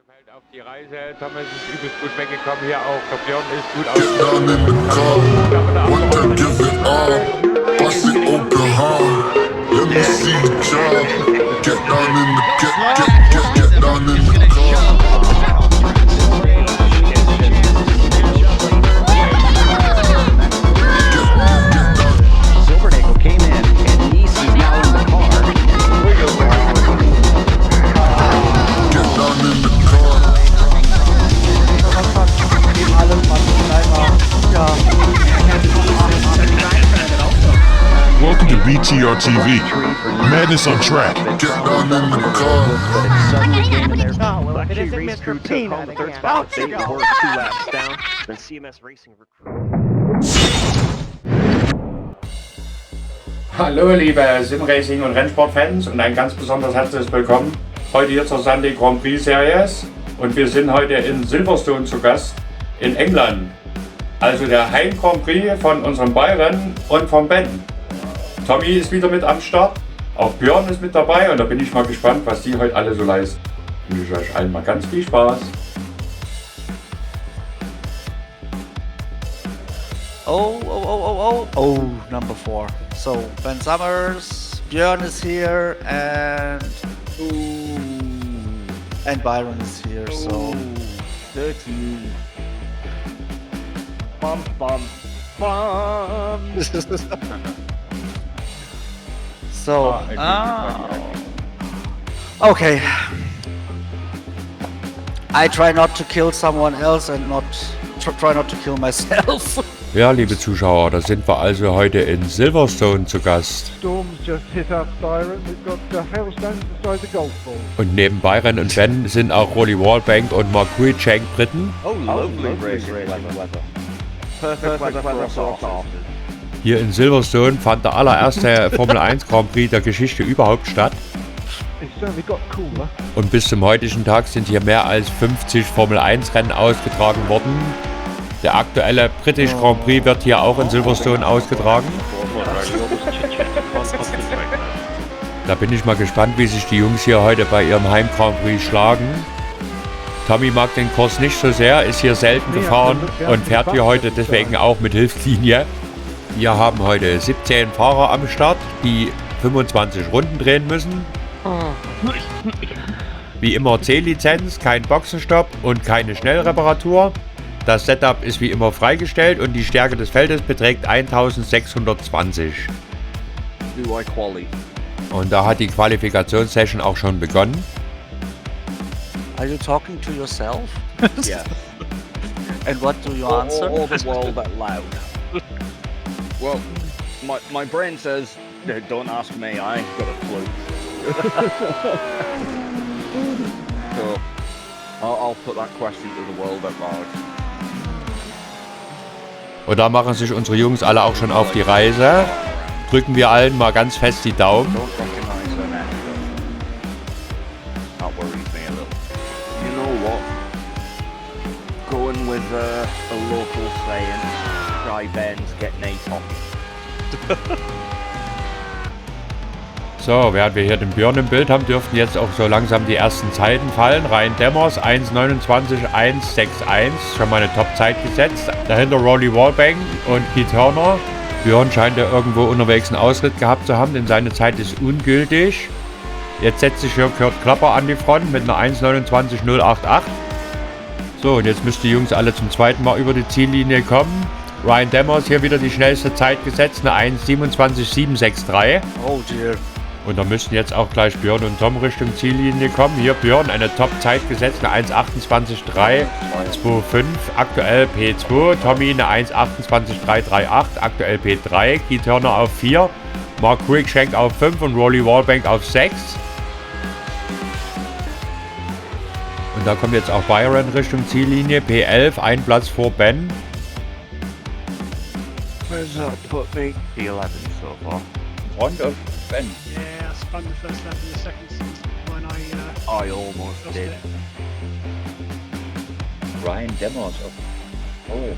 Auf die Reise, Thomas ist übelst gut weggekommen, hier auch. Der Björn ist gut Get down in the car, one time give it all. Bust it open hard, let me see you try. Get down in the get down in the car. Silvernagle came in, and Nice is now in the car. Get down in the car. Welcome to BTR TV. Madness on track. Get down in the car. Actually, race crew took home the third spot with Dayton Horse 2 laps down. Then CMS Racing Hallo liebe Simracing- und Rennsportfans und ein ganz besonders herzliches Willkommen heute hier zur Sunday Grand Prix Series und wir sind heute in Silverstone zu Gast in England, also der Heim Grand Prix von unserem Byron und vom Ben. Tommy ist wieder mit am Start, auch Björn ist mit dabei und da bin ich mal gespannt, was die heute alle so leisten. Ich wünsche euch allen mal ganz viel Spaß. Oh, number 4. So, Ben Summers, Björn is here, and Byron is here, so 13. Bum, bum, bum. so, okay. I try not to kill someone else and try not to kill myself. Ja, liebe Zuschauer, da sind wir also heute in Silverstone zu Gast. Storms just hit up Byron. We've got hailstones the size of golf balls. Und neben Byron und Ben sind auch Rolly Wallbank und Mark Cruikshank Briten. Oh, lovely racing weather. Perfect weather for us all. Hier in Silverstone fand der allererste Formel 1 Grand Prix der Geschichte überhaupt statt. It's certainly got cooler. Und bis zum heutigen Tag sind hier mehr als 50 Formel 1 Rennen ausgetragen worden. Der aktuelle British Grand Prix wird hier auch in Silverstone ausgetragen. Da bin ich mal gespannt, wie sich die Jungs hier heute bei ihrem Heim Grand Prix schlagen. Tommy mag den Kurs nicht so sehr, ist hier selten gefahren und fährt hier heute deswegen auch mit Hilfslinie. Wir haben heute 17 Fahrer am Start, die 25 Runden drehen müssen. Wie immer C-Lizenz, kein Boxenstopp und keine Schnellreparatur. Das Setup ist wie immer freigestellt und die Stärke des Feldes beträgt 1620. Und da hat die Qualifikationssession auch schon begonnen. Are you talking to yourself? Yeah. And what do you answer? All the world out loud. Well, my brain says, don't ask me, I ain't got a clue. So, I'll put that question to the world at large. Und da machen sich unsere Jungs alle auch schon auf die Reise. Drücken wir allen mal ganz fest die Daumen. Don't recognize them anyway. That worries me a little. You know what? Going with a local saying, Shy Ben's getting a top. So, während wir hier den Björn im Bild haben, dürften jetzt auch so langsam die ersten Zeiten fallen. Ryan Demmers 1:29,161, schon mal eine Top-Zeit gesetzt. Dahinter Rolly Wallbank und Keith Turner. Björn scheint ja irgendwo unterwegs einen Ausritt gehabt zu haben, denn seine Zeit ist ungültig. Jetzt setzt sich hier Kurt Klapper an die Front mit einer 1:29,088. So, und jetzt müssten die Jungs alle zum zweiten Mal über die Ziellinie kommen. Ryan Demmers hier wieder die schnellste Zeit gesetzt, eine 1:27,763. Oh dear. Und da müssten jetzt auch gleich Björn und Tom Richtung Ziellinie kommen. Hier Björn eine Top-Zeit gesetzt, eine 1:28,325, aktuell P2. Tommy eine 1:28,338, aktuell P3. Keith Turner auf 4, Mark Cruikshank auf 5 und Rolly Wallbank auf 6. Und da kommt jetzt auch Byron Richtung Ziellinie, P11, ein Platz vor Ben. Where's that put me? P11 so far. Front of Ben. Yeah, I spun the first lap in the second since when I almost lost did. it. Ryan Demmers of pole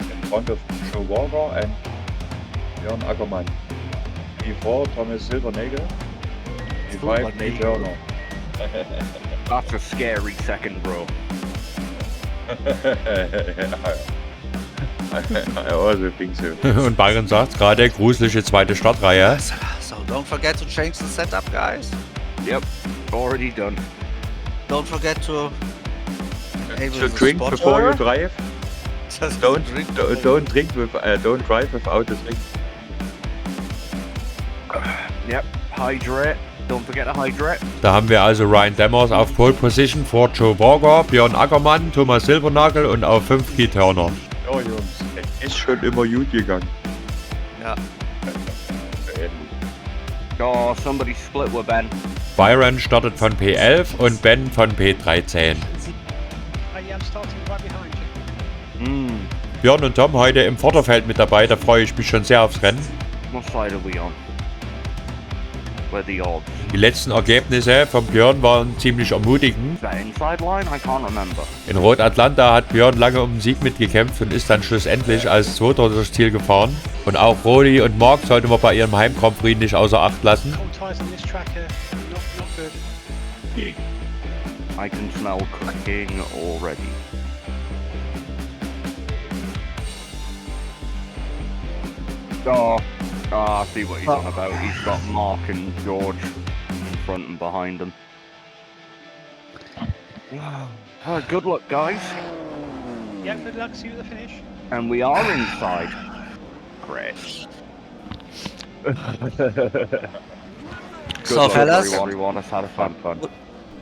in front of Joe Walker and Björn Ackermann. P4 Thomas Silvernagle. P5 Keith Turner. That's a scary second, bro. I also think so. Und Byron sagt gerade, gruselige zweite Startreihe. So don't forget to change the setup, guys. Yep, already done. Don't forget to enable So the drink spotter. before you drive. Just Don't drink. don't drive without a drink. Yep, hydrate. Don't forget to hydrate. Da haben wir also Ryan Demmers auf Pole Position vor Joe Walker, Björn Ackermann, Thomas Silbernagel und auf 5 Keith Turner. Ja, Jungs, ist schon immer gut gegangen. Ja. Oh, somebody split with Ben. Byron startet von P11 und Ben von P13. Yeah, I'm starting right behind you. Björn und Tom heute im Vorderfeld mit dabei, da freue ich mich schon sehr aufs Rennen. What side are we on? Where the odds? Die letzten Ergebnisse von Björn waren ziemlich ermutigend. Is that inside line? I can't remember. In Rot Atlanta hat Björn lange um den Sieg mitgekämpft und ist dann schlussendlich als Zweiter durchs Ziel gefahren. Und auch Rodi und Mark sollte man bei ihrem Heim-Grand Prix nicht außer Acht lassen. Cold tires on this track are not good. I can smell cooking already. I see what he's on about. He's got Mark and George in front and behind him. Good luck, guys. Yeah, good luck. See you at the finish. And we are inside. Great. So, fellas. Everyone has had a fun.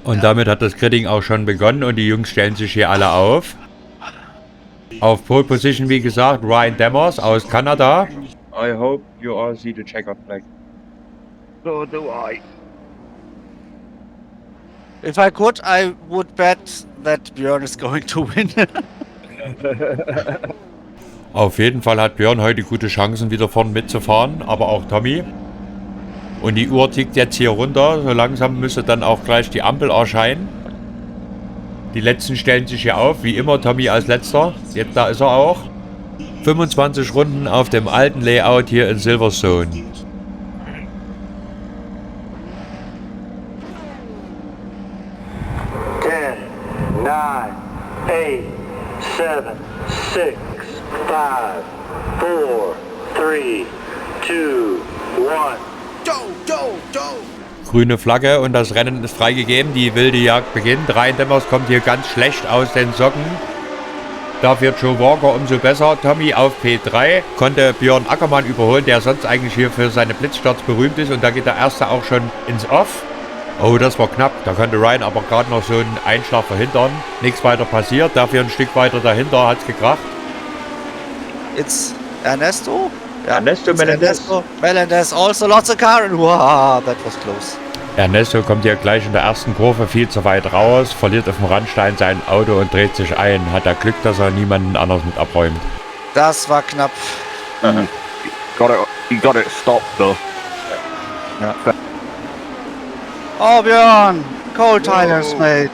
Und damit hat das Gritting auch schon begonnen und die Jungs stellen sich hier alle auf. Auf Pole Position, wie gesagt, Ryan Demmers aus Kanada. I hope you all see the checkered flag. So do I. If I could, I would bet that Björn is going to win. Auf jeden Fall hat Björn heute gute Chancen, wieder vorne mitzufahren, aber auch Tommy. Und die Uhr tickt jetzt hier runter. So langsam müsste dann auch gleich die Ampel erscheinen. Die letzten stellen sich hier auf, wie immer Tommy als letzter. Jetzt da ist er auch. 25 Runden auf dem alten Layout hier in Silverstone. Ten, 9, 8, 7, 6, 5, 4, 3, 2, 1. Grüne Flagge und das Rennen ist freigegeben. Die wilde Jagd beginnt. Ryan Demmers kommt hier ganz schlecht aus den Socken. Dafür Joe Walker umso besser. Tommy auf P3 konnte Björn Ackermann überholen, der sonst eigentlich hier für seine Blitzstarts berühmt ist. Und da geht der Erste auch schon ins Off. Oh, das war knapp. Da konnte Ryan aber gerade noch so einen Einschlag verhindern. Nichts weiter passiert. Dafür ein Stück weiter dahinter hat es gekracht. It's Ernesto? Yeah, Ernesto it's Melendez. Ernesto Melendez also lost a car and wow, that was close. Ernesto kommt hier gleich in der ersten Kurve viel zu weit raus, verliert auf dem Randstein sein Auto und dreht sich ein. Hat er Glück, dass er niemanden anders mit abräumt. Das war knapp. You got it stopped though. Ja. Oh Björn, cold tires, mate.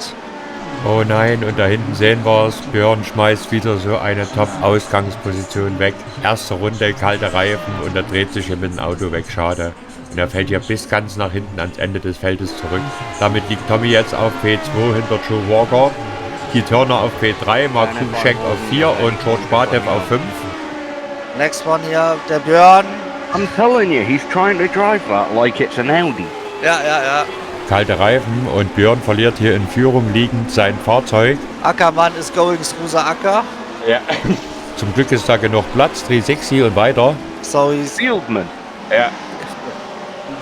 Oh nein, und da hinten sehen wir es. Björn schmeißt wieder so eine Top-Ausgangsposition weg. Erste Runde, kalte Reifen und er dreht sich hier mit dem Auto weg. Schade. Und er fällt hier bis ganz nach hinten ans Ende des Feldes zurück. Damit liegt Tommy jetzt auf P2 hinter Joe Walker. Keith Turner auf P3, Mark Kuschek auf 4 und George Batev auf 5. Next one hier, der Björn. I'm telling you, he's trying to drive that like it's an Audi. Ja. Kalte Reifen und Björn verliert hier in Führung liegend sein Fahrzeug. Ackermann is going through the Acker. Ja. Zum Glück ist da genug Platz, 360 und weiter. So he's... Fieldman. Ja.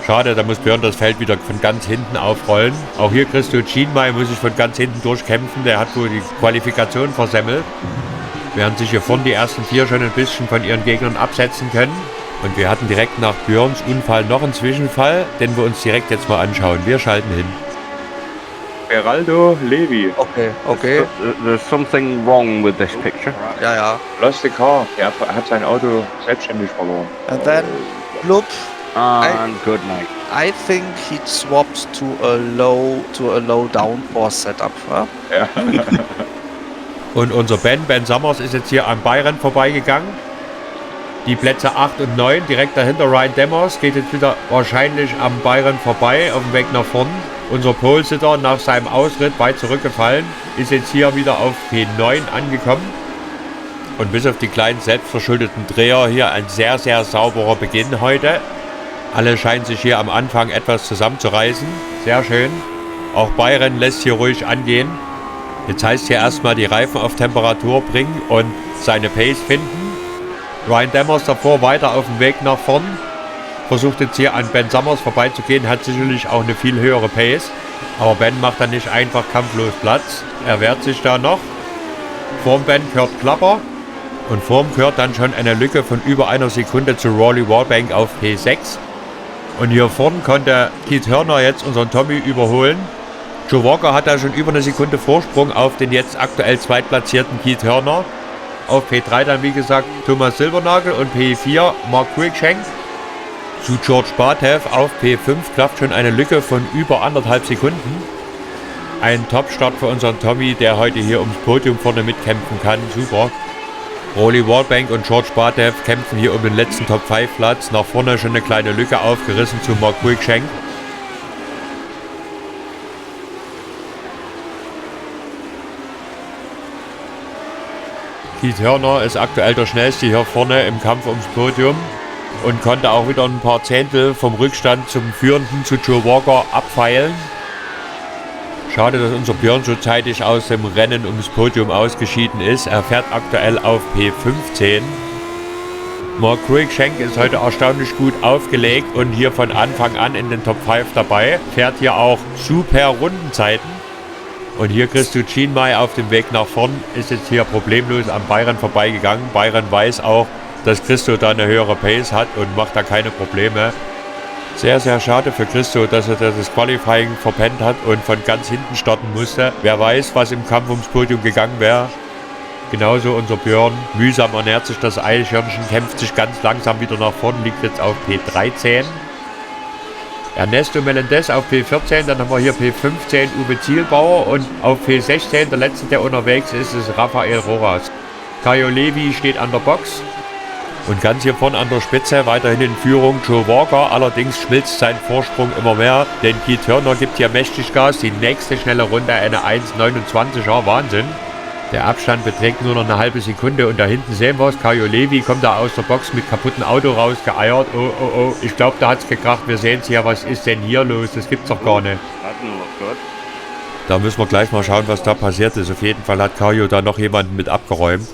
Schade, da muss Björn das Feld wieder von ganz hinten aufrollen. Auch hier Christo Schienmay muss sich von ganz hinten durchkämpfen. Der hat wohl die Qualifikation versemmelt. Während sich hier vorne die ersten 4 schon ein bisschen von ihren Gegnern absetzen können. Und wir hatten direkt nach Björns Unfall noch einen Zwischenfall, den wir uns direkt jetzt mal anschauen. Wir schalten hin. Geraldo Levi. Okay. There's something wrong with this picture. Ja. Lost the car. Er hat sein Auto selbstständig verloren. And then, Blub. And good night. I think he swapped to a low downforce setup. Huh? Ja. Und unser Ben Summers ist jetzt hier am Byron vorbeigegangen. Die Plätze 8 und 9, direkt dahinter Ryan Demmers, geht jetzt wieder wahrscheinlich am Byron vorbei, auf dem Weg nach vorn. Unser Pole-Sitter nach seinem Ausritt weit zurückgefallen, ist jetzt hier wieder auf P9 angekommen. Und bis auf die kleinen selbstverschuldeten Dreher hier ein sehr, sehr sauberer Beginn heute. Alle scheinen sich hier am Anfang etwas zusammenzureißen. Sehr schön. Auch Byron lässt hier ruhig angehen. Jetzt heißt hier erstmal die Reifen auf Temperatur bringen und seine Pace finden. Ryan Demmers davor weiter auf dem Weg nach vorn. Versucht jetzt hier an Ben Summers vorbeizugehen, hat sicherlich auch eine viel höhere Pace. Aber Ben macht dann nicht einfach kampflos Platz. Er wehrt sich da noch. Vorm Ben Kurt Klapper. Und vorm Kurt dann schon eine Lücke von über einer Sekunde zu Rory Wallbank auf P6. Und hier vorn konnte Keith Hörner jetzt unseren Tommy überholen. Joe Walker hat da schon über eine Sekunde Vorsprung auf den jetzt aktuell zweitplatzierten Keith Hörner. Auf P3 dann wie gesagt Thomas Silbernagel und P4 Mark Cruikshank. Zu George Batev auf P5 klafft schon eine Lücke von über 1,5 Sekunden. Ein Top-Start für unseren Tommy, der heute hier ums Podium vorne mitkämpfen kann. Super. Roly Wallbank und George Batev kämpfen hier um den letzten Top-5-Platz. Nach vorne schon eine kleine Lücke aufgerissen zu Mark Cruikshank. Keith Hörner ist aktuell der schnellste hier vorne im Kampf ums Podium und konnte auch wieder ein paar Zehntel vom Rückstand zum Führenden zu Joe Walker abfeilen. Schade, dass unser Björn so zeitig aus dem Rennen ums Podium ausgeschieden ist. Er fährt aktuell auf P15. Mark Cruikshank ist heute erstaunlich gut aufgelegt und hier von Anfang an in den Top 5 dabei. Fährt hier auch super Rundenzeiten. Und hier Christo Chinmay auf dem Weg nach vorn ist jetzt hier problemlos am Byron vorbeigegangen. Byron weiß auch, dass Christo da eine höhere Pace hat und macht da keine Probleme. Sehr, sehr schade für Christo, dass er das Qualifying verpennt hat und von ganz hinten starten musste. Wer weiß, was im Kampf ums Podium gegangen wäre. Genauso unser Björn. Mühsam ernährt sich das Eichhörnchen, kämpft sich ganz langsam wieder nach vorn, liegt jetzt auf P13. Ernesto Melendez auf P14, dann haben wir hier P15 Uwe Zielbauer und auf P16, der letzte, der unterwegs ist, ist Rafael Rojas. Caio Levi steht an der Box und ganz hier vorne an der Spitze weiterhin in Führung Joe Walker. Allerdings schmilzt sein Vorsprung immer mehr, denn Keith Hörner gibt hier mächtig Gas. Die nächste schnelle Runde eine 1,29er, Wahnsinn. Der Abstand beträgt nur noch eine halbe Sekunde und da hinten sehen wir es. Caio Levi kommt da aus der Box mit kaputten Auto rausgeeiert. Oh, oh, oh, ich glaube, da hat es gekracht. Wir sehen es hier. Was ist denn hier los? Das gibt's doch gar nicht. Da müssen wir gleich mal schauen, was da passiert ist. Auf jeden Fall hat Caio da noch jemanden mit abgeräumt.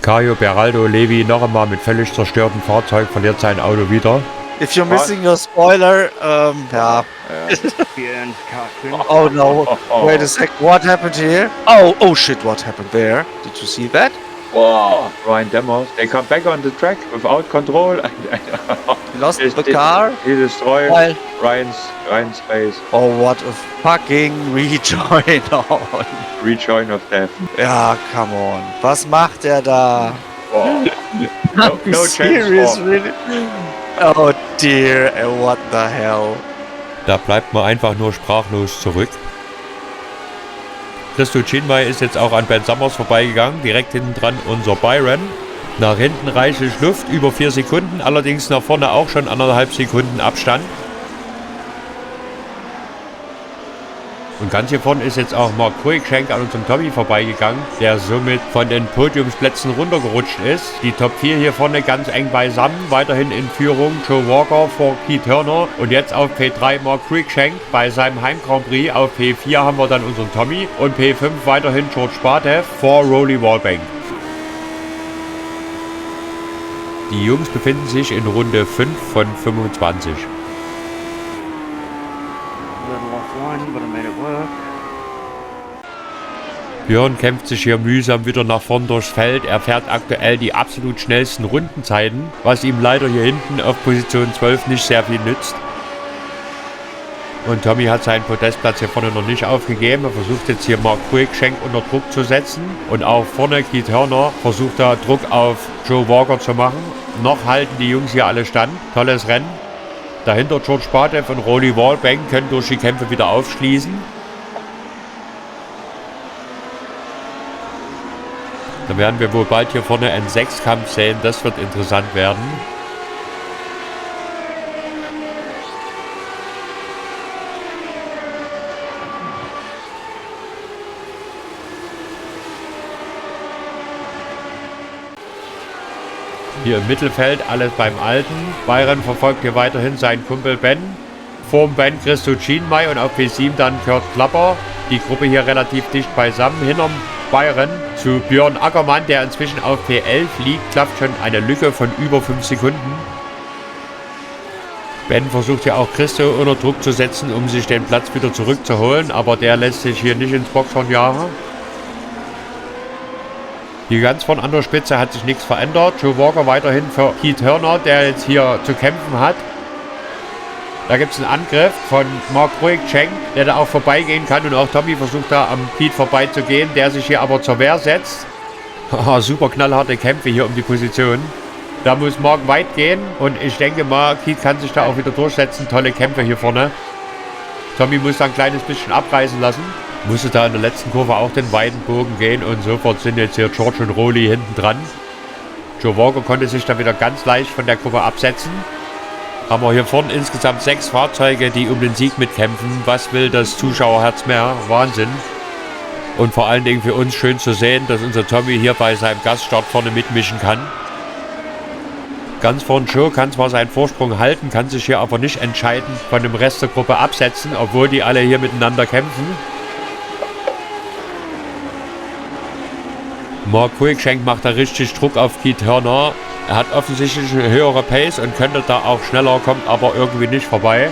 Caio Beraldo Levi noch einmal mit völlig zerstörtem Fahrzeug verliert sein Auto wieder. If you're missing your spoiler, yeah. Oh no, wait a sec, what happened here? Oh shit, what happened there? Did you see that? Wow, Ryan Demmers, they come back on the track without control. He lost the car. He destroyed Well. Ryan's face. Oh, what a fucking rejoin on. Rejoin of death. Ja, come on. Was macht er da? Wow. No chance Serious, for. really? Oh dear, what the hell? Da bleibt man einfach nur sprachlos zurück. Christo Chinmay ist jetzt auch an Ben Summers vorbeigegangen. Direkt hinten dran unser Byron. Nach hinten reichlich Luft, über 4 Sekunden. Allerdings nach vorne auch schon 1,5 Sekunden Abstand. Und ganz hier vorne ist jetzt auch Mark Cruikshank an unserem Tommy vorbeigegangen, der somit von den Podiumsplätzen runtergerutscht ist. Die Top 4 hier vorne ganz eng beisammen, weiterhin in Führung Joe Walker vor Keith Hörner und jetzt auf P3 Mark Cruikshank bei seinem Heim Grand Prix. Auf P4 haben wir dann unseren Tommy und P5 weiterhin George Batev vor Roly Wallbank. Die Jungs befinden sich in Runde 5 von 25. Björn kämpft sich hier mühsam wieder nach vorn durchs Feld. Er fährt aktuell die absolut schnellsten Rundenzeiten, was ihm leider hier hinten auf Position 12 nicht sehr viel nützt. Und Tommy hat seinen Podestplatz hier vorne noch nicht aufgegeben. Er versucht jetzt hier Mark Cruikshank unter Druck zu setzen. Und auch vorne Keith Hörner versucht da Druck auf Joe Walker zu machen. Noch halten die Jungs hier alle stand. Tolles Rennen. Dahinter George Batev und Roly Wallbank können durch die Kämpfe wieder aufschließen. Da werden wir wohl bald hier vorne einen Sechskampf sehen. Das wird interessant werden. Hier im Mittelfeld alles beim Alten. Byron verfolgt hier weiterhin seinen Kumpel Ben. Vorm Ben Christo Chienmay und auf P7 dann Kurt Klapper. Die Gruppe hier relativ dicht beisammen. Hinterm Byron zu Björn Ackermann, der inzwischen auf P11 liegt, klafft schon eine Lücke von über 5 Sekunden. Ben versucht ja auch Christo unter Druck zu setzen, um sich den Platz wieder zurückzuholen, aber der lässt sich hier nicht ins Boxhorn jagen. Hier ganz vorne an der Spitze hat sich nichts verändert. Joe Walker weiterhin für Keith Hörner, der jetzt hier zu kämpfen hat. Da gibt es einen Angriff von Mark Ruick-Schenk, der da auch vorbeigehen kann. Und auch Tommy versucht da am Keith vorbeizugehen, der sich hier aber zur Wehr setzt. Super knallharte Kämpfe hier um die Position. Da muss Mark weit gehen und ich denke mal, Keith kann sich da auch wieder durchsetzen. Tolle Kämpfe hier vorne. Tommy muss da ein kleines bisschen abreißen lassen. Musste da in der letzten Kurve auch den weiten Bogen gehen und sofort sind jetzt hier George und Rolly hinten dran. Joe Walker konnte sich da wieder ganz leicht von der Gruppe absetzen. Haben wir hier vorne insgesamt 6 Fahrzeuge, die um den Sieg mitkämpfen. Was will das Zuschauerherz mehr? Wahnsinn. Und vor allen Dingen für uns schön zu sehen, dass unser Tommy hier bei seinem Gaststart vorne mitmischen kann. Ganz vorne Joe kann zwar seinen Vorsprung halten, kann sich hier aber nicht entscheidend von dem Rest der Gruppe absetzen, obwohl die alle hier miteinander kämpfen. Mark Ruick-Schenk macht da richtig Druck auf Keith Hörner. Er hat offensichtlich eine höhere Pace und könnte da auch schneller, kommt aber irgendwie nicht vorbei.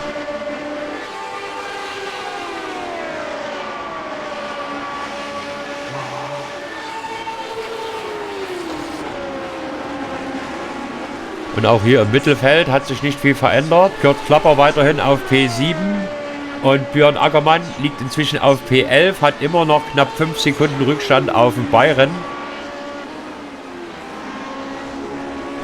Und auch hier im Mittelfeld hat sich nicht viel verändert. Kurt Klapper weiterhin auf P7 und Björn Ackermann liegt inzwischen auf P11, hat immer noch knapp 5 Sekunden Rückstand auf den Byron.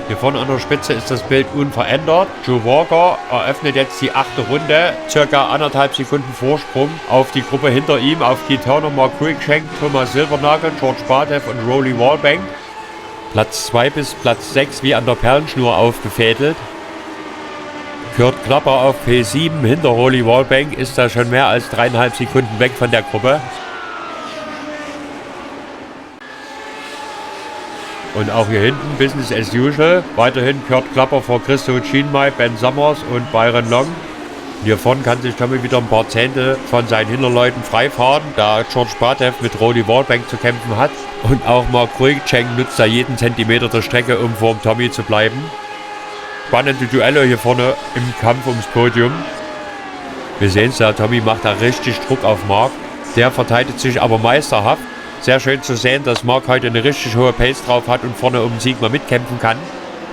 Hier vorne an der Spitze ist das Bild unverändert. Joe Walker eröffnet jetzt die 8. Runde. Circa 1,5 Sekunden Vorsprung auf die Gruppe hinter ihm, auf Keith Hörner, Mark Ruick-Schenk, Thomas Silvernagel, George Batev und Rolly Wallbank. Platz 2 bis Platz 6 wie an der Perlenschnur aufgefädelt. Kurt Klapper auf P7 hinter Rolly Wallbank ist da schon mehr als 3,5 Sekunden weg von der Gruppe. Und auch hier hinten Business as usual. Weiterhin Kurt Klapper vor Christo Chienmay, Ben Summers und Byron Long. Hier vorne kann sich Tommy wieder ein paar Zehntel von seinen Hinterleuten freifahren, da George Batev mit Rolly Wallbank zu kämpfen hat. Und auch Mark Ruick-Schenk nutzt da jeden Zentimeter der Strecke, um vor dem Tommy zu bleiben. Spannende Duelle hier vorne im Kampf ums Podium. Wir sehen es da, Tommy macht da richtig Druck auf Mark. Der verteidigt sich aber meisterhaft. Sehr schön zu sehen, dass Mark heute eine richtig hohe Pace drauf hat und vorne um den Sieg mal mitkämpfen kann.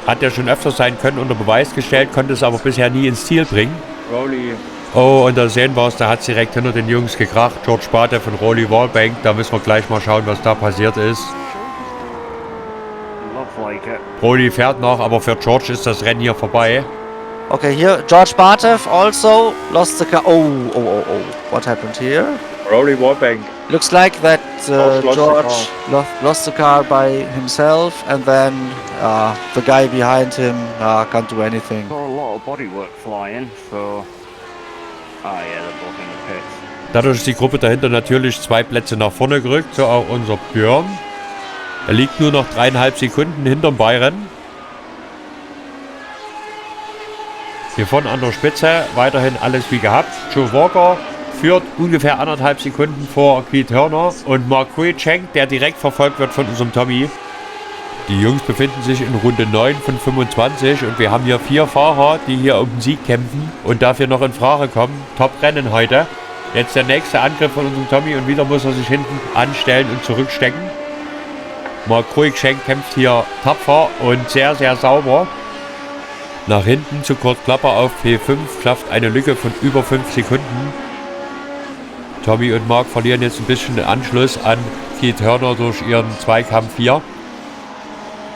Hat er schon öfter sein können, unter Beweis gestellt, konnte es aber bisher nie ins Ziel bringen. Rolly. Oh, und da sehen wir es, da hat es direkt hinter den Jungs gekracht. George Batev von Rolly Wallbank, da müssen wir gleich mal schauen, was da passiert ist. Rolly fährt noch, aber für George ist das Rennen hier vorbei. Okay, here George Batev also lost the car. Oh. What happened here? Rolly Wallbank. Looks like that George the lost the car by himself, and then the guy behind him can't do anything. Saw a lot of bodywork flying, so. Ah, yeah, they're both in the pits. Dadurch ist die Gruppe dahinter natürlich 2 Plätze nach vorne gerückt, so auch unser Björn. Er liegt nur noch 3,5 Sekunden hinterm Byron. Hier vorne an der Spitze weiterhin alles wie gehabt. Joe Walker führt ungefähr 1,5 Sekunden vor Keith Hörner und Mark Ruick-Schenk, der direkt verfolgt wird von unserem Tommy. Die Jungs befinden sich in Runde 9 von 25 und wir haben hier 4 Fahrer, die hier um den Sieg kämpfen und dafür noch in Frage kommen. Top-Rennen heute. Jetzt der nächste Angriff von unserem Tommy und wieder muss er sich hinten anstellen und zurückstecken. Mark Ruick-Schenk kämpft hier tapfer und sehr, sehr sauber. Nach hinten zu Kurt Klapper auf P5 klafft eine Lücke von über 5 Sekunden. Tommy und Mark verlieren jetzt ein bisschen den Anschluss an Keith Hörner durch ihren Zweikampf hier.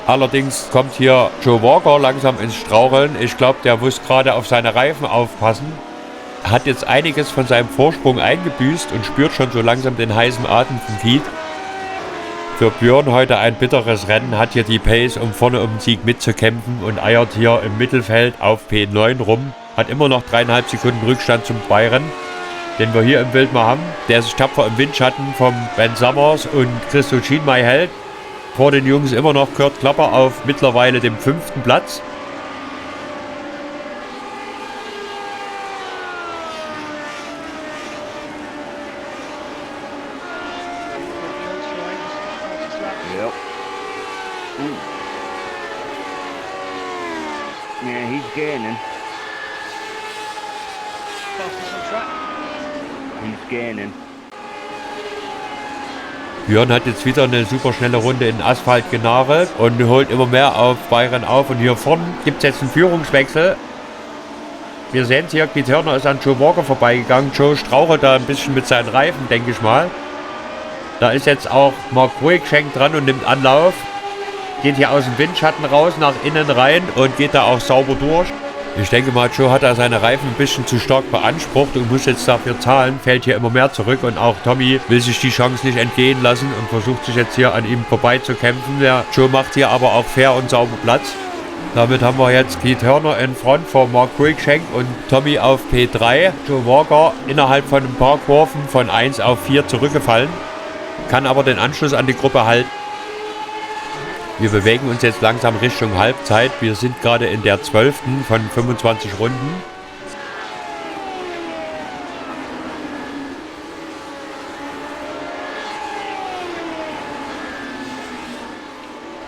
Allerdings kommt hier Joe Walker langsam ins Straucheln. Ich glaube, der muss gerade auf seine Reifen aufpassen. Hat jetzt einiges von seinem Vorsprung eingebüßt und spürt schon so langsam den heißen Atem von Keith. Für Björn heute ein bitteres Rennen, hat hier die Pace, um vorne um den Sieg mitzukämpfen und eiert hier im Mittelfeld auf P9 rum. Hat immer noch 3,5 Sekunden Rückstand zum Bayern, den wir hier im Bild mal haben. Der sich tapfer im Windschatten vom Ben Summers und Christo Chinmay hält. Vor den Jungs immer noch Kurt Klapper auf mittlerweile dem 5. Platz. Yep. Ooh. Yeah, he's gaining. Fastest on track. He's gaining. Björn hat jetzt wieder eine super schnelle Runde in Asphalt genagelt und holt immer mehr auf Bayern auf. Und hier vorne gibt es jetzt einen Führungswechsel. Wir sehen es hier, Keith Hörner ist an Joe Walker vorbeigegangen. Joe strauchelt da ein bisschen mit seinen Reifen, denke ich mal. Da ist jetzt auch Mark Cruikshank dran und nimmt Anlauf. Geht hier aus dem Windschatten raus, nach innen rein und geht da auch sauber durch. Ich denke mal, Joe hat da seine Reifen ein bisschen zu stark beansprucht und muss jetzt dafür zahlen. Fällt hier immer mehr zurück und auch Tommy will sich die Chance nicht entgehen lassen und versucht sich jetzt hier an ihm vorbeizukämpfen. Der Joe macht hier aber auch fair und sauber Platz. Damit haben wir jetzt Keith Hörner in Front vor Mark Cruikshank und Tommy auf P3. Joe Walker innerhalb von ein paar Kurven von 1 auf 4 zurückgefallen, kann aber den Anschluss an die Gruppe halten. Wir bewegen uns jetzt langsam Richtung Halbzeit. Wir sind gerade in der 12. von 25 Runden.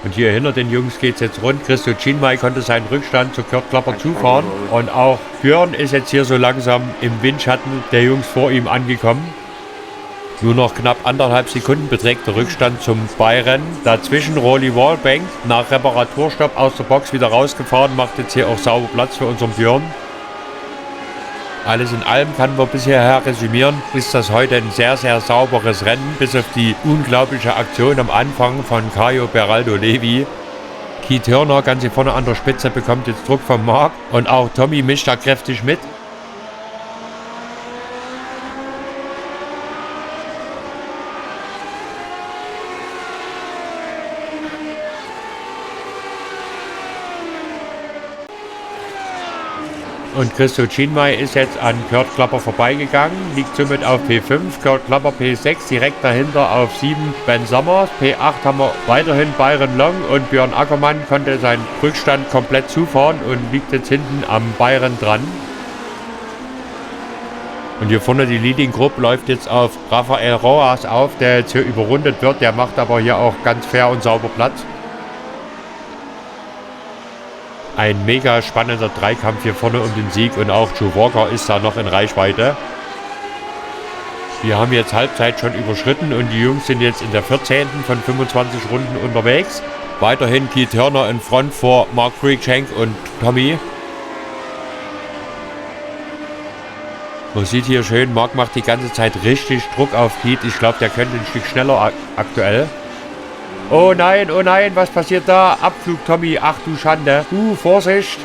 Und hier hinter den Jungs geht es jetzt rund. Christo Chinmay konnte seinen Rückstand zu Kurt Klapper zufahren. Und auch Björn ist jetzt hier so langsam im Windschatten der Jungs vor ihm angekommen. Nur noch knapp 1,5 Sekunden beträgt der Rückstand zum Bayern. Dazwischen Rolly Wallbank nach Reparaturstopp aus der Box wieder rausgefahren. Macht jetzt hier auch sauber Platz für unseren Björn. Alles in allem kann man bisher resümieren, ist das heute ein sehr, sehr sauberes Rennen. Bis auf die unglaubliche Aktion am Anfang von Caio Beraldo Levi. Keith Hörner ganz hier vorne an der Spitze bekommt jetzt Druck vom Marc. Und auch Tommy mischt da kräftig mit. Und Christo Chinmay ist jetzt an Kurt Klapper vorbeigegangen, liegt somit auf P5, Kurt Klapper P6, direkt dahinter auf 7 Ben Summers, P8 haben wir weiterhin Byron Long und Björn Ackermann konnte seinen Rückstand komplett zufahren und liegt jetzt hinten am Byron dran. Und hier vorne die Leading Group läuft jetzt auf Rafael Rojas auf, der jetzt hier überrundet wird, der macht aber hier auch ganz fair und sauber Platz. Ein mega spannender Dreikampf hier vorne um den Sieg und auch Joe Walker ist da noch in Reichweite. Wir haben jetzt Halbzeit schon überschritten und die Jungs sind jetzt in der 14. von 25 Runden unterwegs. Weiterhin Keith Hörner in Front vor Mark Cruikshank und Tommy. Man sieht hier schön, Mark macht die ganze Zeit richtig Druck auf Keith. Ich glaube, der könnte ein Stück schneller aktuell. Oh nein, was passiert da? Abflug, Tommy, ach du Schande. Vorsicht.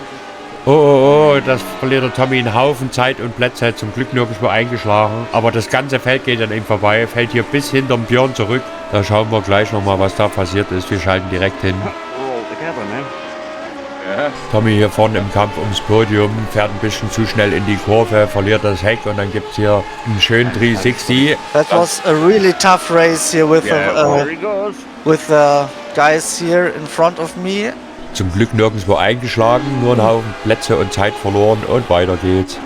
Oh, das verliert der Tommy einen Haufen Zeit und Plätze. Zum Glück nirgendwo eingeschlagen. Aber das ganze Feld geht an ihm vorbei. Fällt hier bis hinterm Björn zurück. Da schauen wir gleich nochmal, was da passiert ist. Wir schalten direkt hin. Tommy hier vorne im Kampf ums Podium. Fährt ein bisschen zu schnell in die Kurve, verliert das Heck und dann gibt es hier einen schönen 360. That was a really tough race here with the guys here in front of me. Zum Glück nirgendwo eingeschlagen, nur einen Haufen Plätze und Zeit verloren und weiter geht's.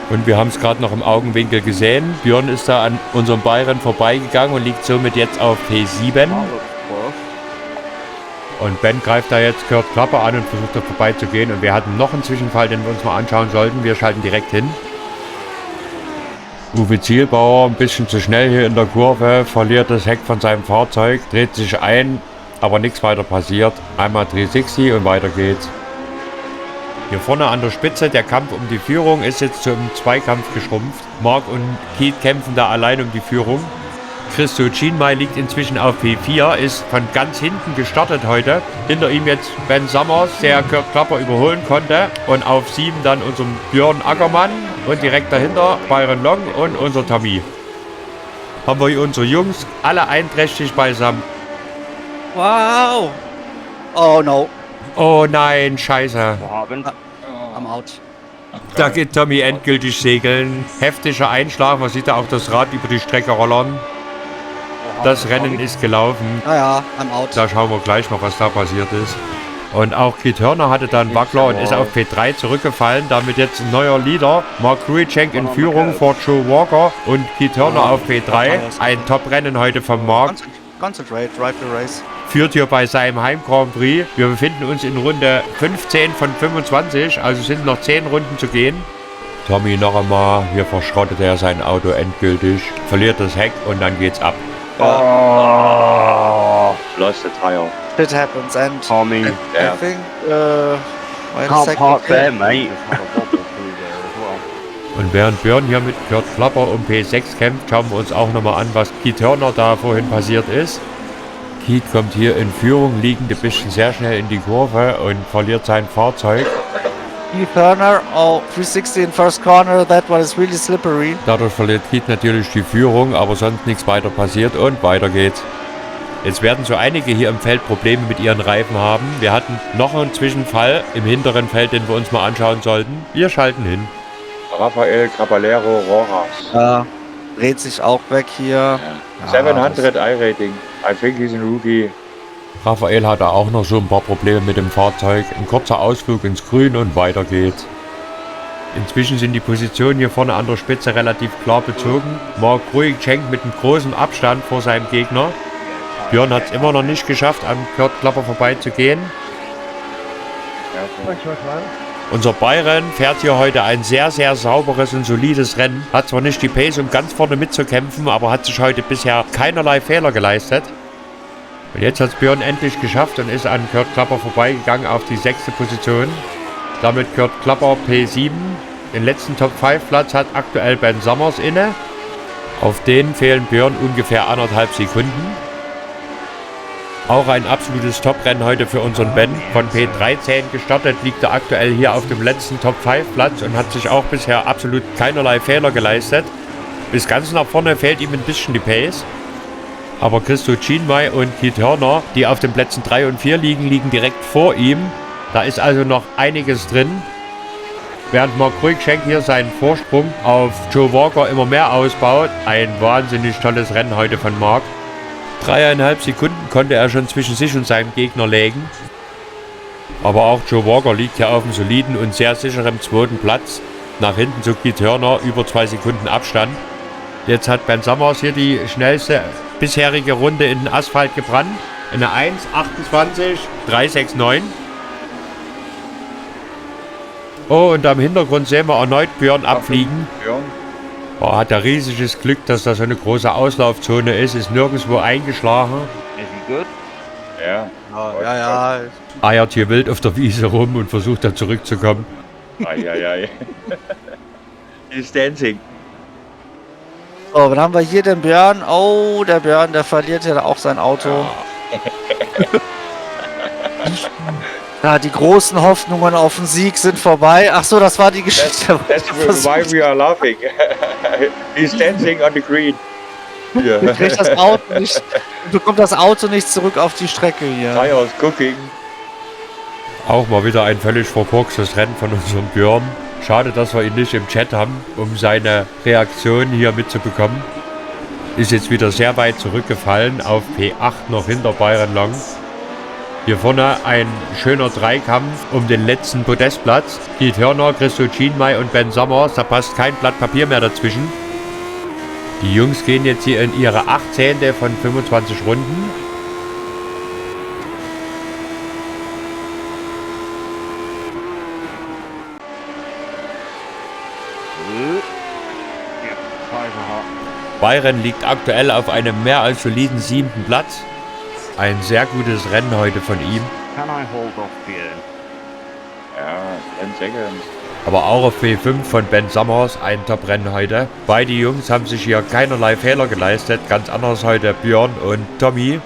Und wir haben es gerade noch im Augenwinkel gesehen. Björn ist da an unserem Bayern vorbeigegangen und liegt somit jetzt auf P7. Und Ben greift da jetzt Kurt Klapper an und versucht da vorbeizugehen. Und wir hatten noch einen Zwischenfall, den wir uns mal anschauen sollten. Wir schalten direkt hin. Uwe Zielbauer ein bisschen zu schnell hier in der Kurve, verliert das Heck von seinem Fahrzeug, dreht sich ein, aber nichts weiter passiert. Einmal 360 und weiter geht's. Hier vorne an der Spitze, der Kampf um die Führung ist jetzt zum Zweikampf geschrumpft. Mark und Keith kämpfen da allein um die Führung. Christo Chinmay liegt inzwischen auf P4, ist von ganz hinten gestartet heute. Hinter ihm jetzt Ben Summers, der Kurt Klapper überholen konnte. Und auf 7 dann unser Björn Ackermann. Und direkt dahinter Byron Long und unser Tommy. haben wir hier unsere Jungs alle einträchtig beisammen. Wow. Oh no. Oh nein, scheiße. I'm out. Da geht Tommy endgültig segeln. Heftiger Einschlag, man sieht da auch das Rad über die Strecke rollern. Das Rennen ist gelaufen. Naja, I'm out. Da schauen wir gleich mal, was da passiert ist. Und auch Keith Turner hatte dann Wackler und ist auf P3 zurückgefallen. Damit jetzt ein neuer Leader. Mark Cruikshank in Führung vor Joe Walker und Keith Turner auf P3. Ein Top-Rennen heute vom Mark. Concentrate, drive the race. Führt hier bei seinem Heim Grand Prix. Wir befinden uns in Runde 15 von 25, also sind noch 10 Runden zu gehen. Tommy noch einmal, hier verschrottet er sein Auto endgültig, verliert das Heck und dann geht's ab. Oh, lost the tire. It happens and Tommy, I think, wait a can't second. park there, mate. Und während Björn hier mit Kurt Klapper um P6 kämpft, schauen wir uns auch nochmal an, was Keith Turner da vorhin passiert ist. Keith kommt hier in Führung, liegend ein bisschen sehr schnell in die Kurve und verliert sein Fahrzeug. Keith Turner, 360 in first corner, that one is really slippery. Dadurch verliert Keith natürlich die Führung, aber sonst nichts weiter passiert und weiter geht's. Jetzt werden so einige hier im Feld Probleme mit ihren Reifen haben. Wir hatten noch einen Zwischenfall im hinteren Feld, den wir uns mal anschauen sollten. Wir schalten hin. Rafael Caballero Rojas. Ja, dreht sich auch weg hier. 700 I-Rating. I think he's a rookie. Raphael hatte auch noch so ein paar Probleme mit dem Fahrzeug. Ein kurzer Ausflug ins Grün und weiter geht's. Inzwischen sind die Positionen hier vorne an der Spitze relativ klar bezogen. Mark Cruikshank mit einem großen Abstand vor seinem Gegner. Björn hat es immer noch nicht geschafft, an Kurt Klapper vorbeizugehen. Unser Byron fährt hier heute ein sehr, sehr sauberes und solides Rennen. Hat zwar nicht die Pace, um ganz vorne mitzukämpfen, aber hat sich heute bisher keinerlei Fehler geleistet. Und jetzt hat es Björn endlich geschafft und ist an Kurt Klapper vorbeigegangen auf die 6. Position. Damit Kurt Klapper P7. Den letzten Top-5-Platz hat aktuell Ben Summers inne. Auf den fehlen Björn ungefähr 1,5 Sekunden. Auch ein absolutes Top-Rennen heute für unseren Ben. Von P13 gestartet liegt er aktuell hier auf dem letzten Top-5-Platz und hat sich auch bisher absolut keinerlei Fehler geleistet. Bis ganz nach vorne fehlt ihm ein bisschen die Pace. Aber Christo Chinmay und Keith Turner, die auf den Plätzen 3 und 4 liegen direkt vor ihm. Da ist also noch einiges drin. Während Mark Cruikshank hier seinen Vorsprung auf Joe Walker immer mehr ausbaut. Ein wahnsinnig tolles Rennen heute von Mark. 3,5 Sekunden konnte er schon zwischen sich und seinem Gegner legen. Aber auch Joe Walker liegt hier auf einem soliden und sehr sicheren 2. Platz. Nach hinten zu Keith Turner über 2 Sekunden Abstand. Jetzt hat Ben Summers hier die schnellste bisherige Runde in den Asphalt gebrannt. Eine 1,28,369. Oh, und am Hintergrund sehen wir erneut Björn abfliegen. Oh, hat er riesiges Glück, dass da so eine große Auslaufzone ist nirgendwo eingeschlagen. Is he good? Ja. Ja. Eiert hier wild auf der Wiese rum und versucht da zurückzukommen. Eieiei. He's dancing. So, dann haben wir hier den Björn. Oh, der Björn, der verliert ja auch sein Auto. Ja, die großen Hoffnungen auf den Sieg sind vorbei. Ach so, das war die Geschichte. That's why we are laughing. He's dancing on the green. Bekommt das Auto nicht zurück auf die Strecke hier. Tires cooking. Auch mal wieder ein völlig verkorkstes Rennen von unserem Björn. Schade, dass wir ihn nicht im Chat haben, um seine Reaktion hier mitzubekommen. Ist jetzt wieder sehr weit zurückgefallen, auf P8 noch hinter Byron Long. Hier vorne ein schöner Dreikampf um den letzten Podestplatz. Keith Turner, Christo Chinmay und Ben Summers, da passt kein Blatt Papier mehr dazwischen. Die Jungs gehen jetzt hier in ihre 18. von 25 Runden. Byron liegt aktuell auf einem mehr als soliden 7. Platz. Ein sehr gutes Rennen heute von ihm. Can I hold off Björn? Ja, 10 Seconds. Aber auch auf P5 von Ben Summers ein Top-Rennen heute. Beide Jungs haben sich hier keinerlei Fehler geleistet. Ganz anders heute Björn und Tommy.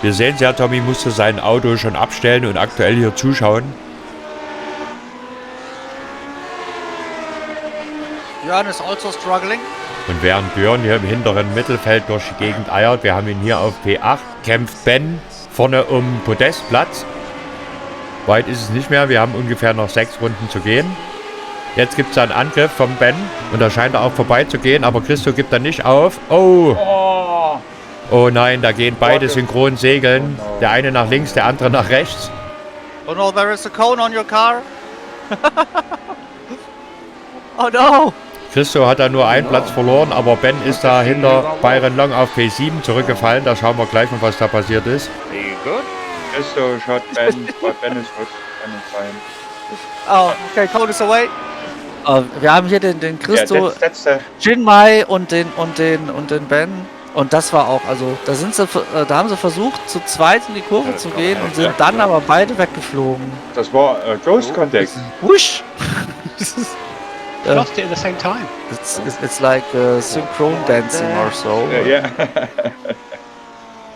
Wir sehen es ja, Tommy musste sein Auto schon abstellen und aktuell hier zuschauen. Björn is also struggling. Und während Björn hier im hinteren Mittelfeld durch die Gegend eiert, wir haben ihn hier auf P8, kämpft Ben vorne um Podestplatz. Weit ist es nicht mehr, wir haben ungefähr noch 6 Runden zu gehen. Jetzt gibt es einen Angriff von Ben und da scheint er auch vorbeizugehen, aber Christo gibt dann nicht auf. Oh! Oh nein, da gehen beide synchron segeln. Der eine nach links, der andere nach rechts. Oh no, there is a cone on your car. Oh no! Christo hat da nur einen Platz verloren, aber Ben ist da hinter Byron Long auf P7 zurückgefallen. Da schauen wir gleich mal, was da passiert ist. Christo schaut Ben, but Ben ist gut. Ben ist fein. Oh, okay, cone is away. Wir haben hier den Christo, Letzte. Jinmai und den Ben. Und das war auch, also da haben sie versucht, zu zweit in die Kurve zu gehen und sind dann aber beide weggeflogen. Das war Ghost Contact. Wusch! Lost it at the same time. It's like synchron dancing or so. Ja.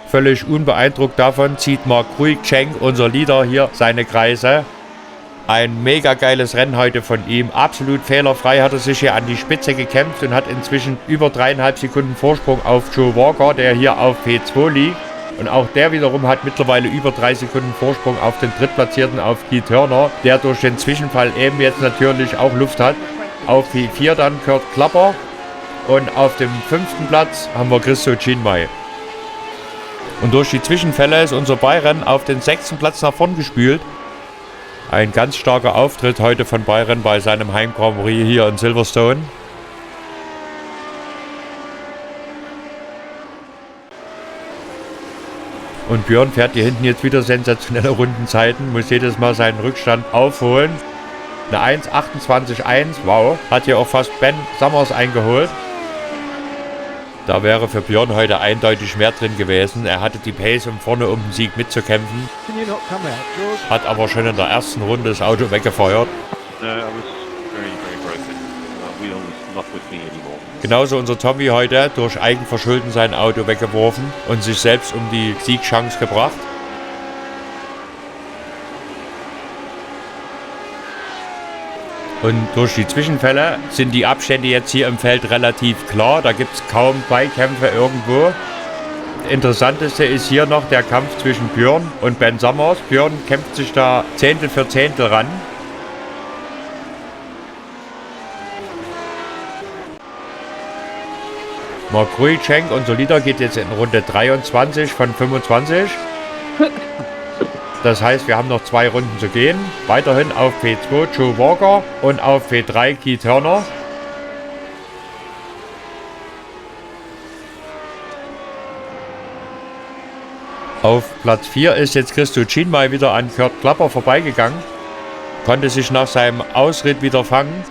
Völlig unbeeindruckt davon zieht Mark Cruikshank, unser Leader, hier seine Kreise. Ein mega geiles Rennen heute von ihm. Absolut fehlerfrei hat er sich hier an die Spitze gekämpft und hat inzwischen über 3,5 Sekunden Vorsprung auf Joe Walker, der hier auf P2 liegt. Und auch der wiederum hat mittlerweile über 3 Sekunden Vorsprung auf den Drittplatzierten, auf Keith Turner, der durch den Zwischenfall eben jetzt natürlich auch Luft hat. Auf P4 dann Kurt Klapper und auf dem 5. Platz haben wir Christo Jinmai. Und durch die Zwischenfälle ist unser Byron auf den 6. Platz nach vorn gespült. Ein ganz starker Auftritt heute von Byron bei seinem Heim Grand Prix hier in Silverstone. Und Björn fährt hier hinten jetzt wieder sensationelle Rundenzeiten, muss jedes Mal seinen Rückstand aufholen. Eine 1,28,1, wow, hat hier auch fast Ben Summers eingeholt. Da wäre für Björn heute eindeutig mehr drin gewesen. Er hatte die Pace, um vorne um den Sieg mitzukämpfen. Can you not come out, George? Hat aber schon in der ersten Runde das Auto weggefeuert. Genauso unser Tommy heute durch Eigenverschulden sein Auto weggeworfen und sich selbst um die Siegchance gebracht. Und durch die Zwischenfälle sind die Abstände jetzt hier im Feld relativ klar. Da gibt es kaum Beikämpfe irgendwo. Das Interessanteste ist hier noch der Kampf zwischen Björn und Ben Summers. Björn kämpft sich da Zehntel für Zehntel ran. Mark Cruikshank, unser Leader, geht jetzt in Runde 23 von 25. Das heißt, wir haben noch 2 Runden zu gehen. Weiterhin auf P2 Joe Walker und auf P3 Keith Turner. Auf Platz 4 ist jetzt Christo Jinmai wieder an Kurt Klapper vorbeigegangen. Konnte sich nach seinem Ausritt wieder fangen.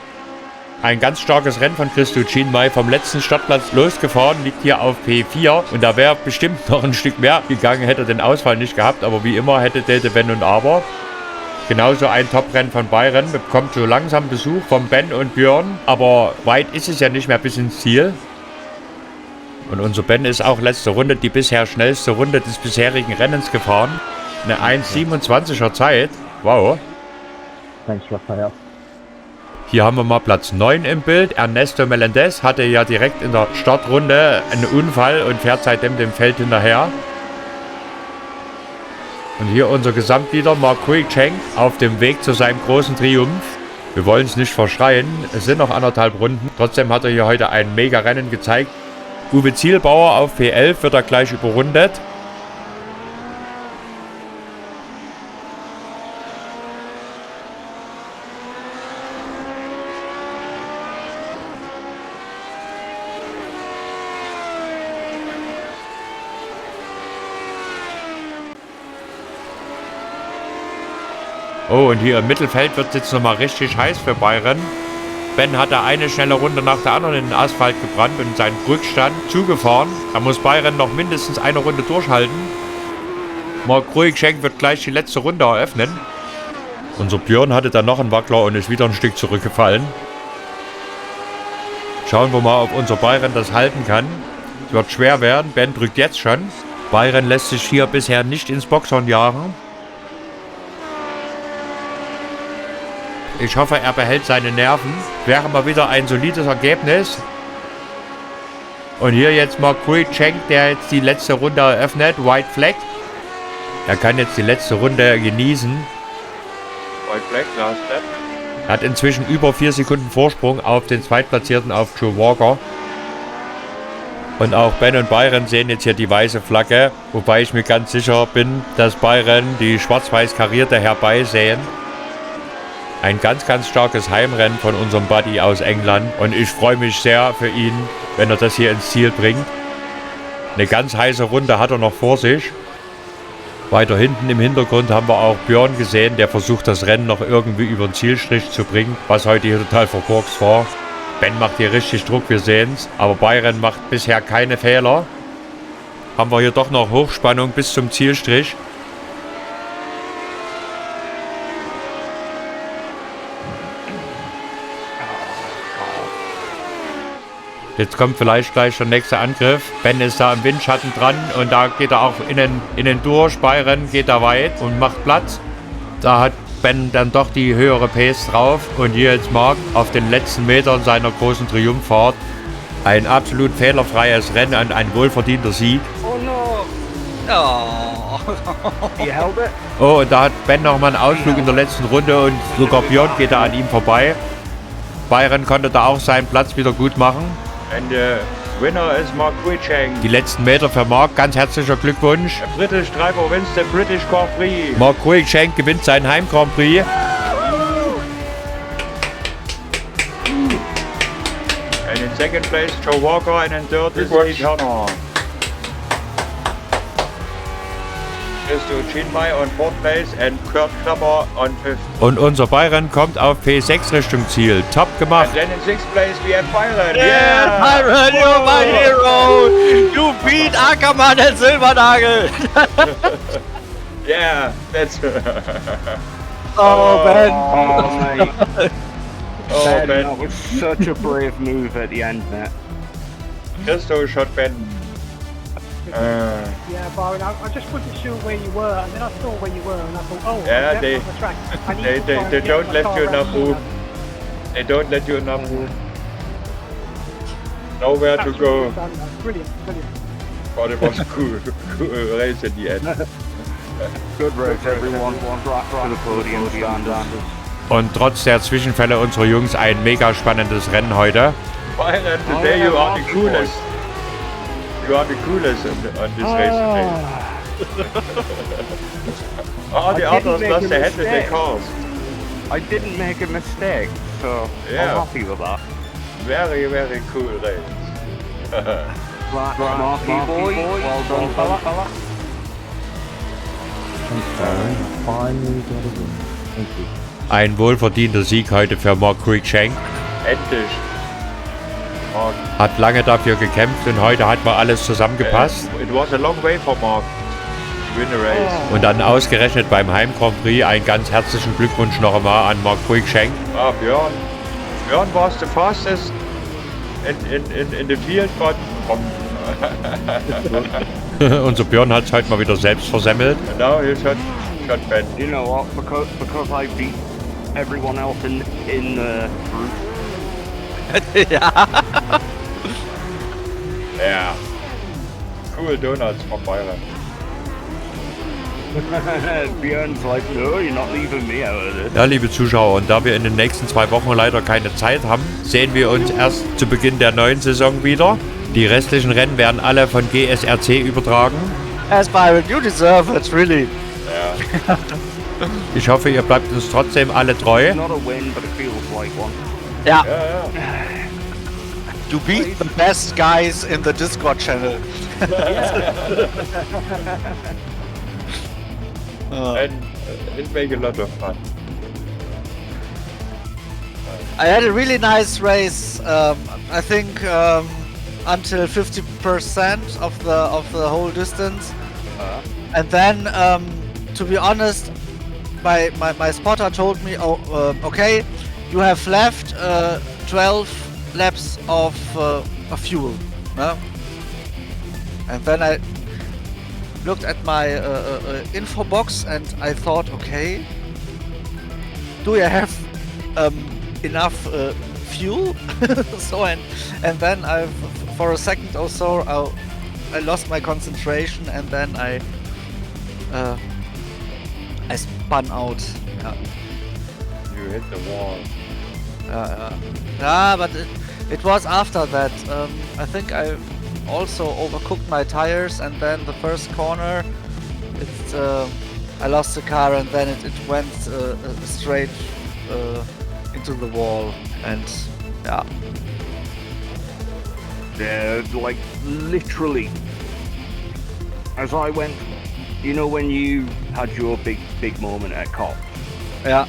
Ein ganz starkes Rennen von Christo Jinmai vom letzten Startplatz losgefahren, liegt hier auf P4 und da wäre bestimmt noch ein Stück mehr gegangen, hätte er den Ausfall nicht gehabt, aber wie immer hätte Dete Wenn und Aber. Genauso ein Top-Rennen von Byron, bekommt so langsam Besuch von Ben und Björn, aber weit ist es ja nicht mehr bis ins Ziel. Und unser Ben ist auch letzte Runde die bisher schnellste Runde des bisherigen Rennens gefahren. Eine 1,27er Zeit, wow. Thanks, Raphael. Hier haben wir mal Platz 9 im Bild. Ernesto Melendez hatte ja direkt in der Startrunde einen Unfall und fährt seitdem dem Feld hinterher. Und hier unser Gesamtleader Mark Cruikshank auf dem Weg zu seinem großen Triumph. Wir wollen es nicht verschreien, es sind noch 1,5 Runden. Trotzdem hat er hier heute ein Mega-Rennen gezeigt. Uwe Zielbauer auf P11 wird er gleich überrundet. Oh, und hier im Mittelfeld wird es jetzt nochmal richtig heiß für Byron. Ben hat da eine schnelle Runde nach der anderen in den Asphalt gebrannt und seinen Rückstand zugefahren. Da muss Byron noch mindestens eine Runde durchhalten. Mark Cruikshank wird gleich die letzte Runde eröffnen. Unser Björn hatte da noch einen Wackler und ist wieder ein Stück zurückgefallen. Schauen wir mal, ob unser Byron das halten kann. Es wird schwer werden. Ben drückt jetzt schon. Byron lässt sich hier bisher nicht ins Boxhorn jagen. Ich hoffe, er behält seine Nerven. Wäre mal wieder ein solides Ergebnis. Und hier jetzt mal Cruikshank, der jetzt die letzte Runde eröffnet. White Flag. Er kann jetzt die letzte Runde genießen. White Flag, last lap. Er hat inzwischen über 4 Sekunden Vorsprung auf den Zweitplatzierten, auf Joe Walker. Und auch Ben und Byron sehen jetzt hier die weiße Flagge, wobei ich mir ganz sicher bin, dass Byron die schwarz-weiß karierte herbeisehen. Ein ganz, ganz starkes Heimrennen von unserem Buddy aus England und ich freue mich sehr für ihn, wenn er das hier ins Ziel bringt. Eine ganz heiße Runde hat er noch vor sich. Weiter hinten im Hintergrund haben wir auch Björn gesehen, der versucht, das Rennen noch irgendwie über den Zielstrich zu bringen, was heute hier total verkorkst war. Ben macht hier richtig Druck, wir sehen's. Aber Byron macht bisher keine Fehler. Haben wir hier doch noch Hochspannung bis zum Zielstrich. Jetzt kommt vielleicht gleich der nächste Angriff. Ben ist da im Windschatten dran und da geht er auch innen durch. Byron geht da weit und macht Platz. Da hat Ben dann doch die höhere Pace drauf und hier jetzt Marc auf den letzten Metern seiner großen Triumphfahrt. Ein absolut fehlerfreies Rennen und ein wohlverdienter Sieg. Oh no. Oh. You held it? Oh, und da hat Ben nochmal einen Ausflug in der letzten Runde und sogar Björn geht da an ihm vorbei. Byron konnte da auch seinen Platz wieder gut machen. And the winner is Mark Cruikshank. Die letzten Meter für Marc, ganz herzlicher Glückwunsch. A British driver wins the British Grand Prix. Mark Cruikshank gewinnt seinen Heim Grand Prix. And in second place, Joe Walker, and in third is Steve Turner. Christo Chinmay on fourth place and Kurt Klammer on fifth. Und unser Byron kommt auf P6 Richtung Ziel. Top gemacht. And then in sixth place we have Byron. Yeah, Byron, you're my hero! You beat Ackermann and Silbernagel! Yeah, that's. Oh, Ben! Oh, mate. Oh, Ben. That was such a brave move at the end, mate. Christo shot Ben. Yeah, Byron, I just wasn't sure where you were, and then I saw where you were, and I thought, oh, Yeah, I'm they- on the track. I need they- to they- try and they get don't my let car you around enough the corner. room. They don't let you enough nowhere to go. Brilliant, brilliant. But it was cool race in the end. Good race, everyone. Right to the podium, beyond us. Und trotz der Zwischenfälle unserer Jungs ein mega spannendes Rennen heute. Byron, today you are the coolest. You are the coolest on this race today. All the I didn't others make lost a their head in their mistake. cars. I didn't make a mistake, so Yeah. I'm happy with that. Very, very cool race. Right, Marky boy, well done, fella. Ein wohlverdienter Sieg heute für Mark Cruikshank. Endlich. Mark. Hat lange dafür gekämpft und heute hat mal alles zusammengepasst. It was a long way for Mark to win the race. Und dann ausgerechnet beim Heim Grand Prix einen ganz herzlichen Glückwunsch noch einmal an Mark Cruikshank. Ah, Björn. Björn was the fastest in the field, but Unser Björn hat es heute mal wieder selbst versemmelt. now he shot Ben. You know what? Because I beat everyone else in the group. Ja. Yeah. Cool donuts from Byron. Björn's like, no, you're not leaving me out of this. Ja, liebe Zuschauer, und da wir in den nächsten 2 Wochen leider keine Zeit haben, sehen wir uns erst zu Beginn der neuen Saison wieder. Die restlichen Rennen werden alle von GSRC übertragen. Yes, Byron, you deserve it, really. Yeah. Ich hoffe, ihr bleibt uns trotzdem alle treu. It's not a win, but it feels like one. Ja. Yeah. You beat the best guys in the Discord channel. And it make a lot of fun. I had a really nice race. I think until 50% of the whole distance, and then to be honest, my spotter told me, okay, you have left 12 laps of fuel. No? And then I looked at my info box and I thought, okay, do you have enough fuel. So and then for a second or so I lost my concentration, and then I spun out. Yeah. You hit the wall. But it was after that. I think I also overcooked my tires, and then the first corner, I lost the car, and then it went straight into the wall, and yeah. Yeah, like literally, as I went, you know when you had your big moment at COP? Yeah.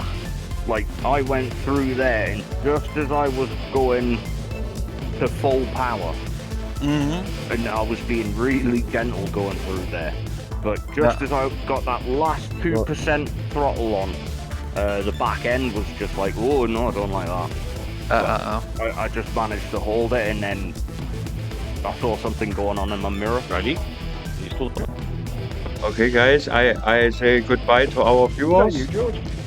Like, I went through there, and just as I was going to full power, and I was being really gentle going through there, but just as I got that last 2% throttle on, the back end was just like, oh no, I don't like that. I just managed to hold it, and then I saw something going on in my mirror. Ready? Okay, guys, I say goodbye to our viewers,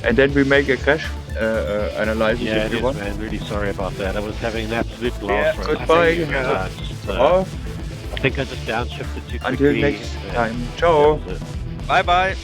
and then we make a crash analysis if you want. Man, really sorry about that. I was having an absolute blast. Yeah, goodbye. I think I just downshifted too quickly. Until next time. Ciao. Bye bye.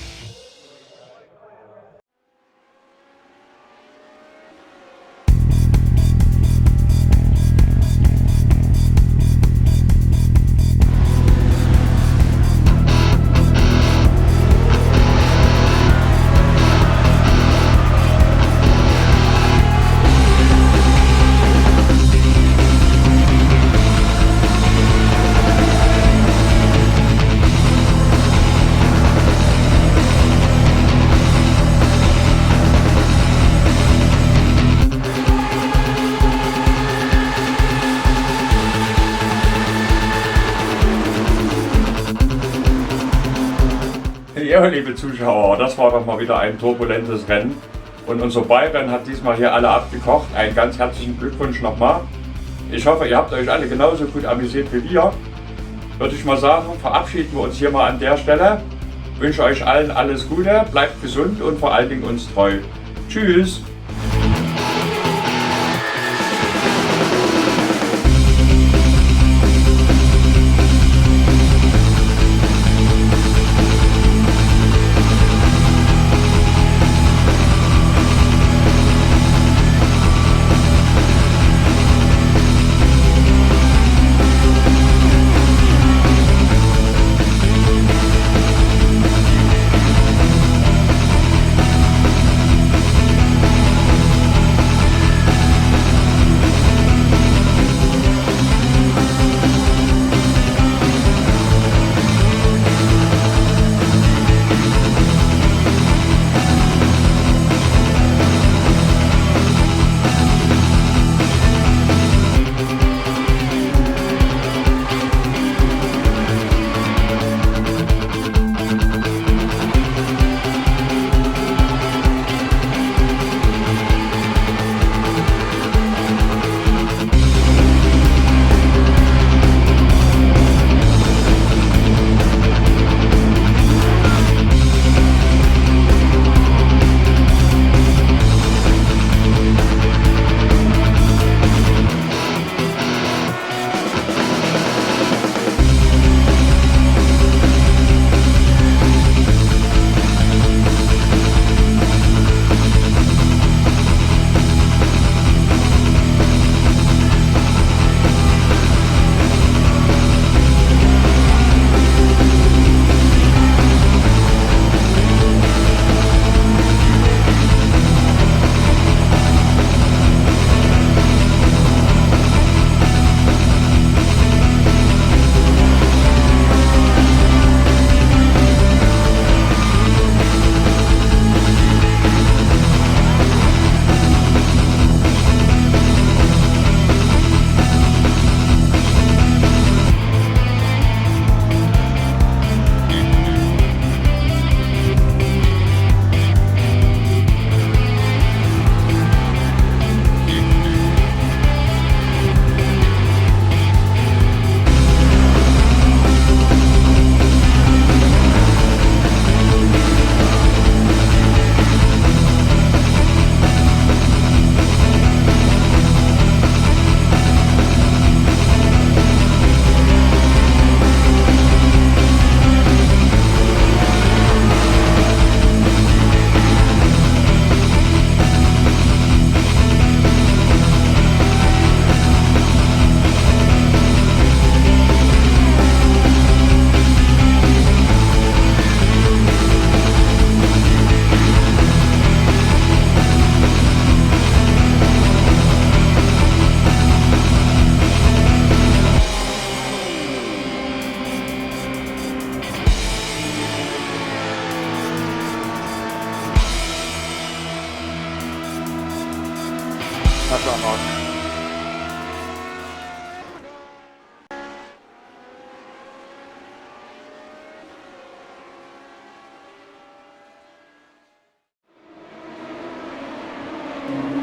Ja, liebe Zuschauer, das war doch mal wieder ein turbulentes Rennen. Und unser Bayern hat diesmal hier alle abgekocht. Einen ganz herzlichen Glückwunsch nochmal. Ich hoffe, ihr habt euch alle genauso gut amüsiert wie wir. Würde ich mal sagen, verabschieden wir uns hier mal an der Stelle. Wünsche euch allen alles Gute, bleibt gesund und vor allen Dingen uns treu. Tschüss!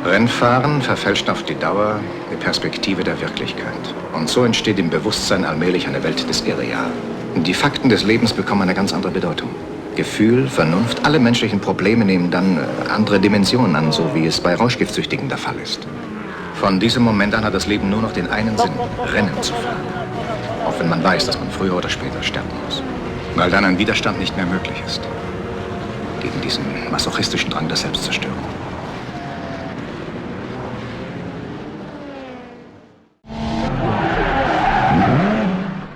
Rennfahren verfälscht auf die Dauer die Perspektive der Wirklichkeit. Und so entsteht im Bewusstsein allmählich eine Welt des Irreal. Die Fakten des Lebens bekommen eine ganz andere Bedeutung. Gefühl, Vernunft, alle menschlichen Probleme nehmen dann andere Dimensionen an, so wie es bei Rauschgiftsüchtigen der Fall ist. Von diesem Moment an hat das Leben nur noch den einen Sinn, Rennen zu fahren. Auch wenn man weiß, dass man früher oder später sterben muss. Weil dann ein Widerstand nicht mehr möglich ist. Gegen diesen masochistischen Drang der Selbstzerstörung.